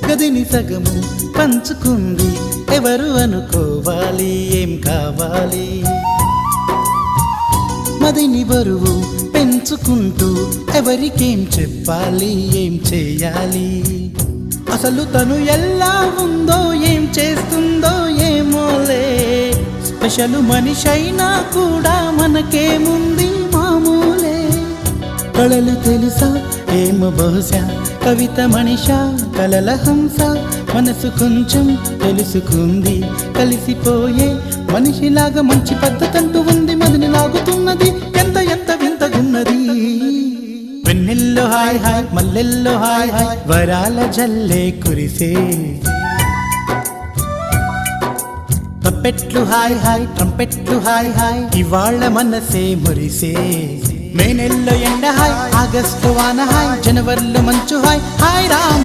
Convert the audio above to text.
గదిని సగము పంచుకుంది ఎవరు అనుకోవాలి ఏం కావాలి మదిని బరువు పెంచుకుంటూ ఎవరికేం చెప్పాలి ఏం చేయాలి అసలు తను ఎలా ఉందో ఏం చేస్తుందో ఏమోలే స్పెషల్ మనిషైనా కూడా మనకేముంది మామూలే కళలు తెలుసా ఏమో బహుశా కవిత మనిషా కలల హంస మనసు కొంచెం తెలుసుకుంది కలిసిపోయే మనిషిలాగా మంచి పద్ధతంటూ ఉంది మదిని లాగుతున్నది ఎంత ఎంత వింతగున్నది వెన్నెల్లో హాయ్ హాయ్ మల్లెల్లో హాయ్ హాయ్ వరాల జల్లే కురిసే తప్పెట్లు హాయ్ హాయ్ ట్రంపెట్లు హాయ్ హాయ్ ఇవాళ్ళ మనసే మురిసే మే నెల్లో ఎండ హాయ్ ఆగస్టు వాన హాయ్ జనవరిలో మంచు హాయ్ హాయ్ రామ్